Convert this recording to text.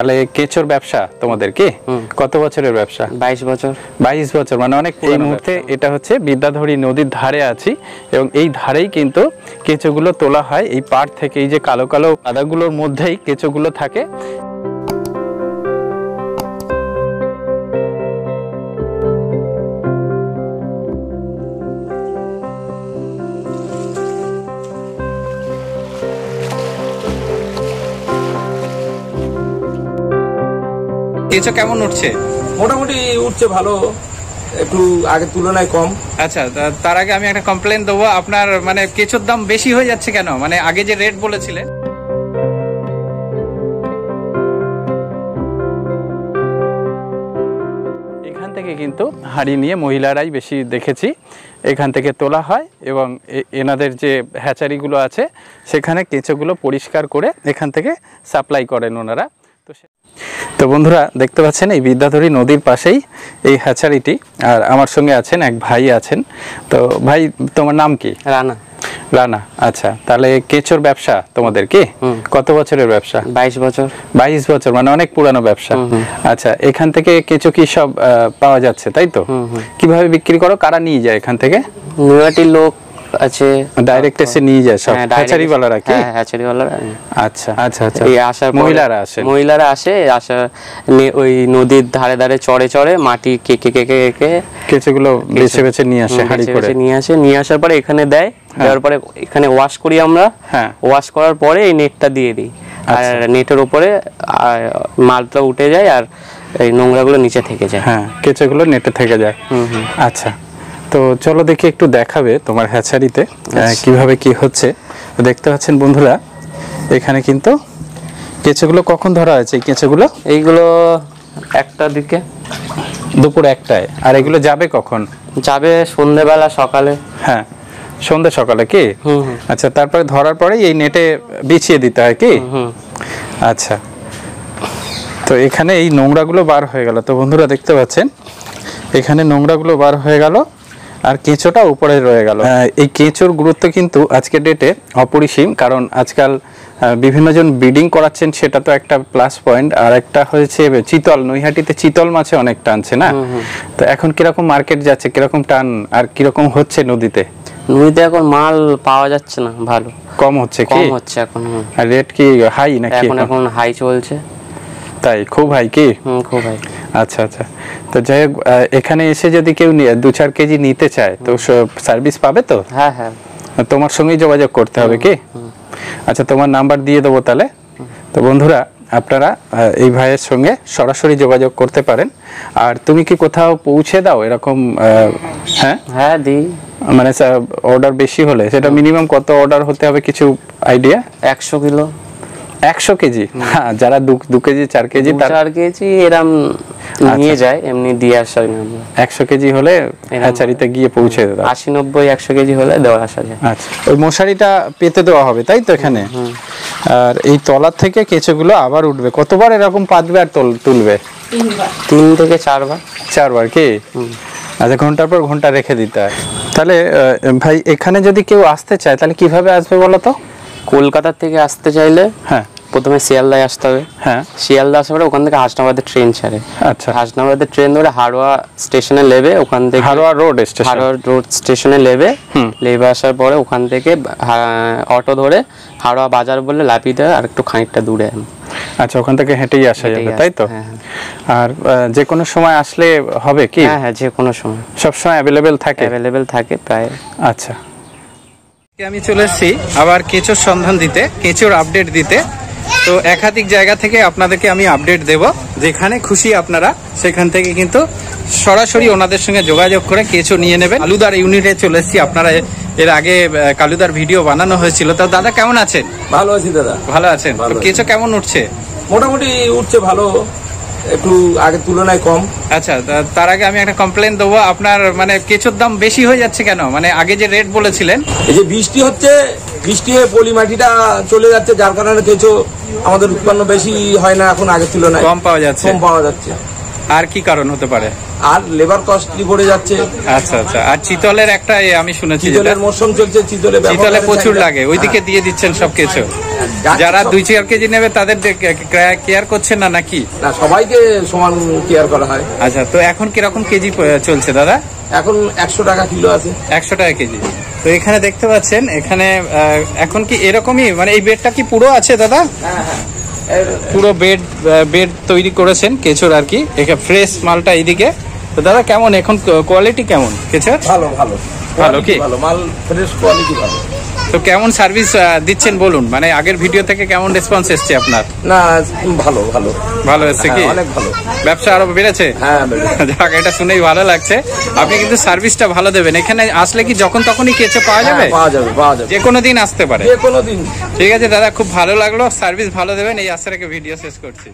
তাহলে কেঁচোর ব্যবসা তোমাদের কি কত বছরের ব্যবসা? 22 বছর। 22 বছর মানে অনেক। এই মুহূর্তে এটা হচ্ছে বিদ্যাধরী নদীর ধারে আছি এবং এই ধারেই কিন্তু কেঁচোগুলো তোলা হয় এই পাড় থেকে। এই যে কালো কালো কাদাগুলোর মধ্যেই কেঁচোগুলো থাকে। কেঁচো কেমন উঠছে? মোটামুটি উঠছে ভালো, একটু আগের তুলনায় কম। আচ্ছা, তার আগে আমি একটা কমপ্লেন দেবো, আপনার মানে কেঁচোর দাম বেশি হয়ে যাচ্ছে কেন? মানে আগে যে রেট বলেছিলেন। এখান থেকে কিন্তু হাঁড়ি নিয়ে মহিলারাই বেশি দেখেছি এখান থেকে তোলা হয় এবং এনাদের যে হ্যাচারিগুলো আছে সেখানে কেঁচোগুলো পরিষ্কার করে এখান থেকে সাপ্লাই করেন ওনারা। তো বন্ধুরা দেখতে পাচ্ছেন এই বিদ্যাধরী নদীর পাশেই এই হ্যাচারিটি, আর আমার সঙ্গে আছেন এক ভাই আছেন। তো ভাই তোমার নাম কি? রানা। রানা, আচ্ছা। তাহলে কেঁচোর ব্যবসা তোমাদের কি কত বছরের ব্যবসা? 22 বছর। 22 বছর মানে অনেক পুরানো ব্যবসা। আচ্ছা, এখান থেকে কেঁচো কি সব পাওয়া যাচ্ছে তাই তো? কিভাবে বিক্রি করো? কারা নিয়ে যায় এখান থেকে? নৈহাটির লোক আছে, ডাইরেক্ট এসে নিয়ে যায় সব হ্যাচারি ওয়ালারা কি? হ্যাঁ, হ্যাচারি ওয়ালারা। আচ্ছা আচ্ছা আচ্ছা। এই আসার মহিলারা আসে ওই নদীর ধারে ধারে চড়ে চড়ে মাটি কেকে কেকে কেকে কেঁচোগুলো বেছে বেছে নিয়ে আসে হাঁড়ি করে। নিয়ে আসার পরে এখানে দেয়, দেওয়ার পরে এখানে ওয়াশ করি আমরা। ওয়াশ করার পরে এই নেটটা দিয়ে দিই, আর নেটের উপরে মালটা উঠে যায় আর এই নোংরাগুলো নিচে থেকে যায়। হ্যাঁ, কেঁচোগুলো নেটে থেকে যায়। আচ্ছা, তো চলো দেখি একটু দেখাবে তোমার হ্যাচারিতে কিভাবে কি হচ্ছে। দেখতে পাচ্ছেন বন্ধুরা এখানে কিন্তু কেঁচোগুলো কখন ধরা হয়েছে? এই কেঁচোগুলো এইগুলো 1টার দিকে, দুপুর 1টায়। আর এগুলো যাবে কখন? যাবে সন্ধ্যেবেলা, সকালে। হ্যাঁ, সন্ধ্যে সকালে কি? আচ্ছা, তারপরে ধরার পরে এই নেটে বিছিয়ে দিতে হয় কি? আচ্ছা, তো এখানে এই নোংরাগুলো বার হয়ে গেল। তো বন্ধুরা দেখতে পাচ্ছেন এখানে নোংরাগুলো বার হয়ে গেল আর কেঁচোটা উপরে রয়ে গেল। এই কেঁচোর গুরুত্ব কিন্তু আজকের ডেটে অপরিসীম, কারণ আজকাল বিভিন্ন জন ব্রিডিং করাচ্ছেন, সেটা তো একটা প্লাস পয়েন্ট। আর একটা হয়েছে চিতল, নৈহাটিতে চিতল মাছে অনেক টানছে না? তো এখন কিরকম মার্কেট যাচ্ছে, কিরকম টান আর কিরকম হচ্ছে নদীতে? নদীতে এখন মাল পাওয়া যাচ্ছে না, ভালো কম হচ্ছে কি? কম হচ্ছে এখন। আর রেট কি হাই নাকি? এখন হাই চলছে। তাই? খুব হাই কি? খুব হাই। আচ্ছা আচ্ছা। তো যাই হোক, এখানে এসে যদি কেউ 2-4 কেজি নিতে চায় তো সার্ভিস পাবে তো? হ্যাঁ হ্যাঁ, তোমার সঙ্গেই যোগাযোগ করতে হবে কি? আচ্ছা, তোমার নাম্বার দিয়ে দেবো তাহলে। তো বন্ধুরা আপনারা এই ভাইয়ের সঙ্গে সরাসরি যোগাযোগ করতে পারেন। আর তুমি কি কোথাও পৌঁছে দাও এরকম? হ্যাঁ হ্যাঁ দিই। মানে অর্ডার বেশি হলে সেটা মিনিমাম কত অর্ডার হতে হবে কিছু আইডিয়া? 100 কিলো। 100 কেজি? হ্যাঁ, যারা 2 কেজি 4 কেজি 4 কেজি এরকম নিয়ে যায়, এমনি দিয়ে আসা যায়। 100 কেজি হলে হ্যাচারিতে গিয়ে পৌঁছে দেবে। 80-90-100 কেজি হলে দেওয়া আসা যায়। আচ্ছা, ওই মশারিটা পেতে দেওয়া হবে তাই তো এখানে? আর এই তলার থেকে কেঁচোগুলো আবার উঠবে। কতবার এরকম পাতবে আর তুলবে? 3 থেকে 4 বার। 4 বার কি? আচ্ছা, ঘন্টার পর ঘন্টা রেখে দিতে হয়। তাহলে ভাই এখানে যদি কেউ আসতে চায় তাহলে কিভাবে আসবে বলো তো? কলকাতা থেকে আসতে চাইলে হ্যাঁ প্রথমে শিয়ালদায় আসতে হবে। হ্যাঁ, শিয়ালদা আসার পরে ওখান থেকে হাসনাবাদের ট্রেন ছাড়ে। আচ্ছা, হাসনাবাদের ট্রেন ধরে হারোয়া স্টেশনে নেবে। ওখান থেকে হারোয়া রোড স্টেশনে নেবে। আসার পরে ওখান থেকে অটো ধরে হারোয়া বাজার বলে লাফিয়ে দেয় আর একটু খানিকটা দূরে। আচ্ছা, ওখান থেকে হেঁটেই আসা যাবে তাই তো? আর যে কোনো সময় আসলে হবে কি? হ্যাঁ হ্যাঁ, যে কোনো সময়, সব সময় অ্যাভেলেবেল থাকে প্রায়। আচ্ছা, আমি চলে এসেছি আবার কেঁচোর সন্ধান দিতে, কেঁচোর আপডেট দিতে। তো একাধিক জায়গা থেকে আপনাদেরকে আমি আপডেট দেব, যেখানে খুশি আপনারা সেখান থেকে কিন্তু সরাসরি ওনাদের সঙ্গে যোগাযোগ করে কেঁচো নিয়ে নেবেন। কালুদার ইউনিটে চলে এসেছি। আপনারা এর আগে কালুদার ভিডিও বানানো হয়েছিল। তো দাদা কেমন আছেন? ভালো আছি দাদা। ভালো আছেন? কেঁচো কেমন উঠছে? মোটামুটি উঠছে ভালো, একটু আগের তুলনায় কম। আচ্ছা, তার আগে আমি একটা কমপ্লেন দেবো, আপনার মানে কেঁচোর দাম বেশি হয়ে যাচ্ছে কেন? মানে আগে যে রেট বলেছিলেন। এই যে বৃষ্টি হচ্ছে, বৃষ্টি হয়ে পলি মাটিটা চলে যাচ্ছে, যার কারণে কেঁচো আমাদের উৎপন্ন বেশি হয় না এখন আগের তুলনায়। কম পাওয়া যাচ্ছে। আর কি কারণ হতে পারে? আর লেবার কস্টলি পড়ে যাচ্ছে। আচ্ছা আচ্ছা। আর চিতলের একটা আমি শুনেছি চিতলের মৌসুম চলছে, চিতলে প্রচুর লাগে, ওইদিকে দিয়ে দিচ্ছেন সবকিছু। যারা 2-4 কেজি নেবে তাদের কেয়ার করছেন না নাকি? না, সবাইকে সমান কেয়ার করা হয়। আচ্ছা, তো এখন কিরকম কেজি চলছে দাদা? এখন 100 টাকা কিলো আছে। 100 টাকা কেজি। তো এখানে দেখতে পাচ্ছেন, এখানে এখন কি এরকমই, মানে এই বেডটা কি পুরো আছে দাদা? হ্যাঁ হ্যাঁ, পুরো বেড তৈরি করেছেন কেঁচোর আর কি, এখানে ফ্রেশ মালটা এইদিকে। তো দাদা কেমন এখন কোয়ালিটি কেমন কেঁচোর? ভালো ভালো ভালো কি ভালো মাল, ফ্রেশ কোয়ালিটি ভালো। তো কেমন সার্ভিস দিচ্ছেন বলুন, মানে আগের ভিডিও থেকে কেমন রেসপন্স এসছে আপনার? না, ভালো ভালো ভালো এসছে কি? অনেক ভালো। ব্যবসা আরো বেড়েছে? হ্যাঁ, যাক, এটা শুনেই ভালো লাগছে। আপনি কিন্তু সার্ভিসটা ভালো দেবেন। এখানে আসলে কি যখন তখনই কেঁচো পাওয়া যাবে? পাওয়া যাবে, পাওয়া যাবে, যে কোনো দিন আসতে পারে, যে কোনো দিন। ঠিক আছে দাদা, খুব ভালো লাগলো, সার্ভিস ভালো দেবেন, এই আশা রেখে ভিডিও শেষ করছি।